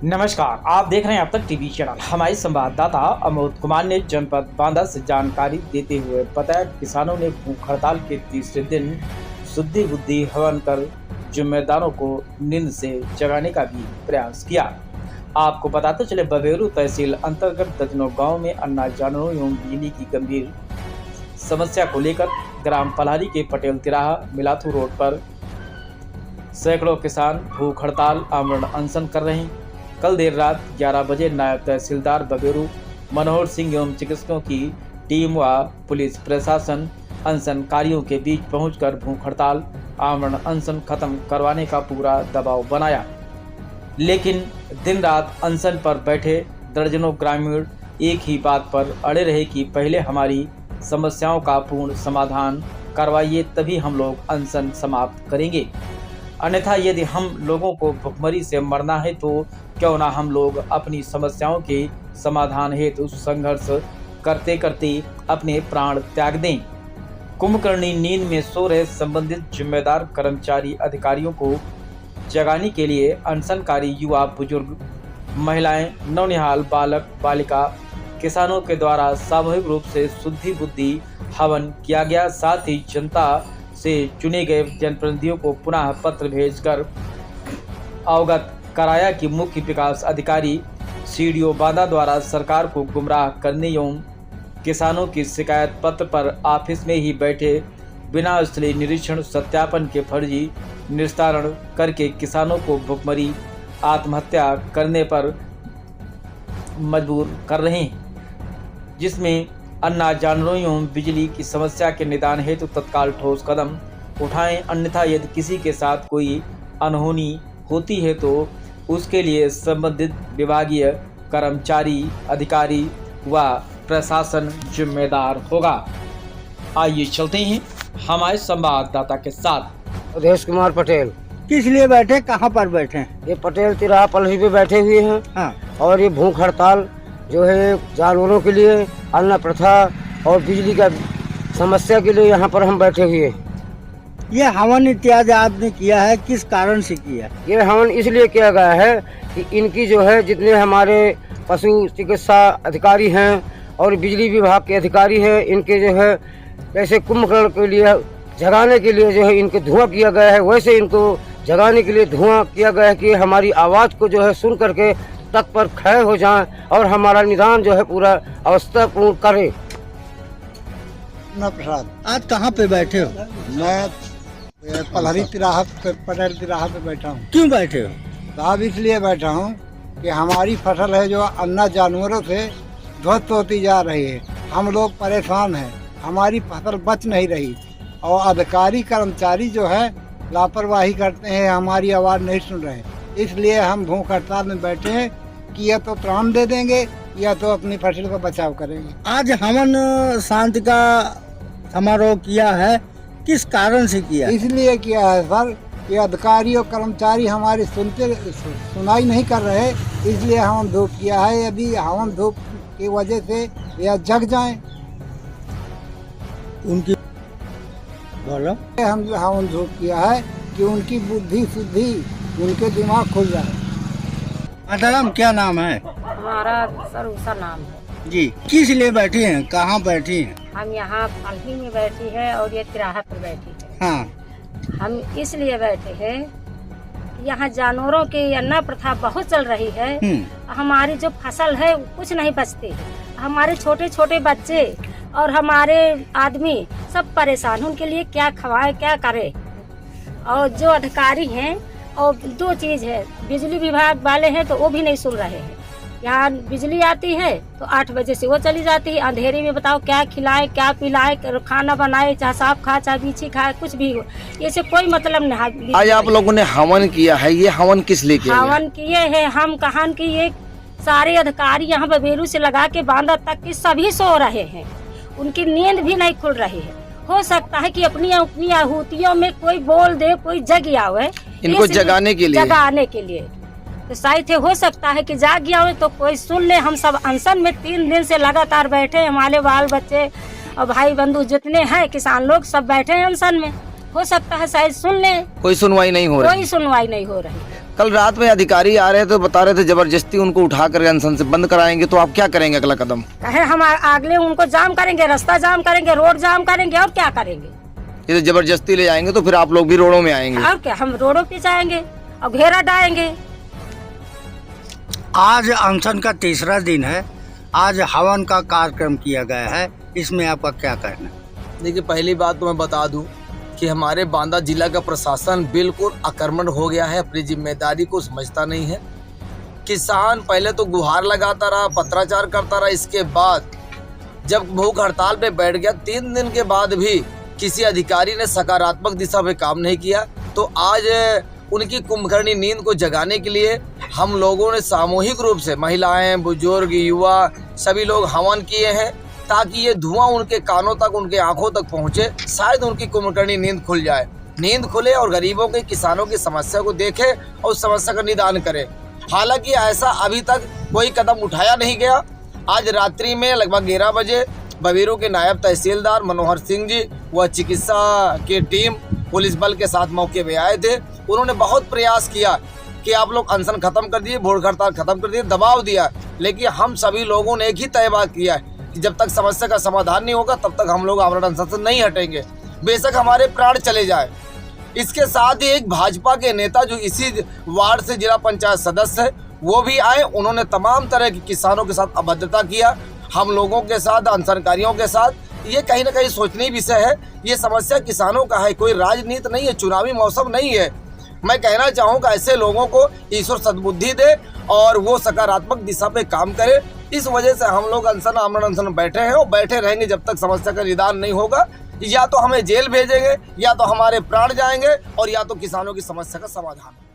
नमस्कार, आप देख रहे हैं अब तक टीवी चैनल। हमारे संवाददाता अमोद कुमार ने जनपद बांदा से जानकारी देते हुए बताया, किसानों ने भूख हड़ताल के तीसरे दिन शुद्धि बुद्धि हवन कर जिम्मेदारों को नींद से जगाने का भी प्रयास किया। आपको बताते चले, बबेरू तहसील अंतर्गत दर्जनों गाँव में अन्ना जानवरों एवं बिजली की गंभीर समस्या को लेकर ग्राम पलारी के पटेल तिराहा मिलाथू रोड पर सैकड़ों किसान भूख हड़ताल आमरण अनशन कर रहे हैं। कल देर रात 11 बजे नायब तहसीलदार बबेरू मनोहर सिंह एवं चिकित्सकों की टीम व पुलिस प्रशासन अनशनकारियों के बीच पहुंचकर भूख हड़ताल आमरण अनशन खत्म करवाने का पूरा दबाव बनाया। लेकिन दिन रात अनशन पर बैठे दर्जनों ग्रामीण एक ही बात पर अड़े रहे कि पहले हमारी समस्याओं का पूर्ण समाधान करवाइए, तभी हम लोग अनशन समाप्त करेंगे। अन्यथा यदि हम लोगों को भुखमरी से मरना है तो क्यों ना हम लोग अपनी समस्याओं के समाधान हेतु संघर्ष करते करते अपने प्राण त्याग दें। कुंभकर्णी नींद में सो रहे संबंधित जिम्मेदार कर्मचारी अधिकारियों को जगाने के लिए अनशनकारी युवा, बुजुर्ग, महिलाएं, नौनिहाल बालक बालिका किसानों के द्वारा सामूहिक रूप से शुद्धि बुद्धि हवन किया गया। साथ ही जनता से चुने गए जनप्रतिनिधियों को पुनः पत्र भेजकर अवगत कराया कि मुख्य विकास अधिकारी सीडीओ बांदा द्वारा सरकार को गुमराह करने एवं किसानों की शिकायत पत्र पर ऑफिस में ही बैठे बिना स्थलीय निरीक्षण सत्यापन के फर्जी निस्तारण करके किसानों को भुखमरी आत्महत्या करने पर मजबूर कर रहे हैं, जिसमें अन्ना जानवरों एवं बिजली की समस्या के निदान हेतु तत्काल ठोस कदम उठाएं। अन्यथा यदि किसी के साथ कोई अनहोनी होती है तो उसके लिए संबंधित विभागीय कर्मचारी, अधिकारी व प्रशासन जिम्मेदार होगा। आइए चलते हैं हमारे संवाददाता के साथ। उदेश कुमार पटेल। किस लिए बैठे, कहाँ पर बैठे? ये पटेल तिराहा पलही पे बैठे हुए हैं। हाँ। और ये भूख हड़ताल जो है जानवरों के लिए, अन्न प्रथा और बिजली का समस्या के लिए यहाँ पर हम बैठे हुए हैं। ये हवन इत्यादि आपने किया है, किस कारण से किया? ये हवन इसलिए किया गया है कि इनकी जो है जितने हमारे पशु चिकित्सा अधिकारी हैं और बिजली विभाग के अधिकारी हैं, इनके जो है जैसे कुंभकर्ण के लिए जगाने के लिए जो है इनको धुआं किया गया है, वैसे इनको जगाने के लिए धुआं किया गया है कि हमारी आवाज़ को जो है सुन करके तक पर खड़े हो जाएं और हमारा निदान जो है पूरा अवस्था पूर्ण करें। प्रसाद, आज कहाँ पे बैठे हो? मैं पलहरी तिराहा पे, पटेल तिराहा पे बैठा हूँ। क्यों बैठे हो? साहब इसलिए बैठा हूँ कि हमारी फसल है जो अन्ना जानवरों से ध्वस्त होती जा रही है। हम लोग परेशान हैं, हमारी फसल बच नहीं रही और अधिकारी कर्मचारी जो है लापरवाही करते हैं, हमारी आवाज़ नहीं सुन रहे। इसलिए हम भूख हड़ताल में बैठे हैं कि या तो त्राण दे देंगे या तो अपनी फसल का बचाव करेंगे। आज हवन शांति का समारोह किया है, किस कारण से किया? इसलिए किया है सर कि अधिकारी और कर्मचारी हमारी सुनाई नहीं कर रहे, इसलिए हवन धूप किया है। यदि हवन धूप की वजह से या जग जाएं, उनकी बोलो। हम हवन धूप किया है कि उनकी बुद्धि शुद्धि, उनके दिमाग खुल जाए। मैडम क्या नाम है? हमारा सरूसा नाम है जी। किस लिए बैठी हैं, कहाँ बैठी हैं? हम यहाँ पलही में बैठी है और ये तिराहा पर बैठी है। हाँ। हम इसलिए बैठे हैं, यहाँ जानवरों की अन्ना प्रथा बहुत चल रही है। हमारी जो फसल है कुछ नहीं बचती है। हमारे छोटे छोटे बच्चे और हमारे आदमी सब परेशान, उनके लिए क्या खवाए क्या करे। और जो अधिकारी हैं, और दो चीज है, बिजली विभाग वाले हैं तो वो भी नहीं सुन रहे हैं। यहाँ बिजली आती है तो 8 बजे से वो चली जाती है। अंधेरे में बताओ क्या खिलाए क्या पिलाए, खाना बनाए, चाहे सांप खाए चाहे बीछी खाए, कुछ भी हो, ये से कोई मतलब नहीं। आज आप लोगों ने हवन किया है, ये हवन किस लिए किया? हवन किए हैं हम कहान की, ये सारे अधिकारी यहाँ बबेरू से लगा के बांदा तक के सभी सो रहे हैं, उनकी नींद भी नहीं खुल रही है। हो सकता है कि अपनी अपनी आहूतियों में कोई बोल दे, कोई जग आवे इनको जगाने के लिए तो शायद हो सकता है कि जाग गया हो तो कोई सुन ले। हम सब अनशन में 3 दिन से लगातार बैठे, हमारे बाल बच्चे और भाई बंधु जितने हैं किसान लोग सब बैठे हैं अनशन में। हो सकता है शायद सुन ले। कोई सुनवाई नहीं हो रही? कोई सुनवाई नहीं हो रही। कल रात में अधिकारी आ रहे थे तो बता रहे थे जबरदस्ती उनको उठा कर अनशन से बंद कराएंगे, तो आप क्या करेंगे अगला कदम? कहे हम अगले उनको जाम करेंगे, रास्ता जाम करेंगे, रोड जाम करेंगे और क्या करेंगे। ये तो जबरदस्ती ले जाएंगे तो फिर आप लोग भी रोडों में आएंगे। और क्या, हम रोडों पे जाएंगे और घेरा डालेंगे। आज अनशन का तीसरा दिन है, आज हवन का कार्यक्रम किया गया है, इसमें आपका क्या कहना है? देखिए, पहली बात तो मैं बता दूं कि हमारे बांदा जिला का प्रशासन बिल्कुल अकर्मण हो गया है, अपनी जिम्मेदारी को समझता नहीं है। किसान पहले तो गुहार लगाता रहा, पत्राचार करता रहा, इसके बाद जब भूख हड़ताल पे बैठ गया 3 दिन के बाद भी किसी अधिकारी ने सकारात्मक दिशा में काम नहीं किया, तो आज उनकी कुंभकर्णी नींद को जगाने के लिए हम लोगों ने सामूहिक रूप से महिलाएं, बुजुर्ग, युवा सभी लोग हवन किए हैं ताकि ये धुआं उनके कानों तक, उनके आंखों तक पहुंचे, शायद उनकी कुंभकर्णी नींद खुल जाए, नींद खुले और गरीबों के, किसानों की समस्या को देखे और उस समस्या का निदान करे। हालांकि ऐसा अभी तक कोई कदम उठाया नहीं गया। आज रात्रि में लगभग 11 बजे बबीरू के नायब तहसीलदार मनोहर सिंह जी व चिकित्सा की टीम पुलिस बल के साथ मौके पे आए थे। उन्होंने बहुत प्रयास किया कि आप लोग अनशन खत्म कर दिए, भूख हड़ताल खत्म कर दिए, दबाव दिया, लेकिन हम सभी लोगों ने एक ही तय बात किया है कि जब तक समस्या का समाधान नहीं होगा तब तक हम लोग आमरण अनशन से नहीं हटेंगे, बेशक हमारे प्राण चले जाए। इसके साथ ही एक भाजपा के नेता जो इसी वार्ड से जिला पंचायत सदस्य है वो भी आए, उन्होंने तमाम तरह के किसानों के साथ अभद्रता किया, हम लोगों के साथ, अनशनकारियों के साथ। ये कहीं ना कहीं सोचनीय विषय है। ये समस्या किसानों का है, कोई राजनीति नहीं है, चुनावी मौसम नहीं है। मैं कहना चाहूँगा ऐसे लोगों को ईश्वर सद्बुद्धि दे और वो सकारात्मक दिशा पे काम करे। इस वजह से हम लोग आमरण अनशन में बैठे हैं और बैठे रहेंगे जब तक समस्या का निदान नहीं होगा। या तो हमें जेल भेजेंगे, या तो हमारे प्राण जाएंगे और या तो किसानों की समस्या का समाधान।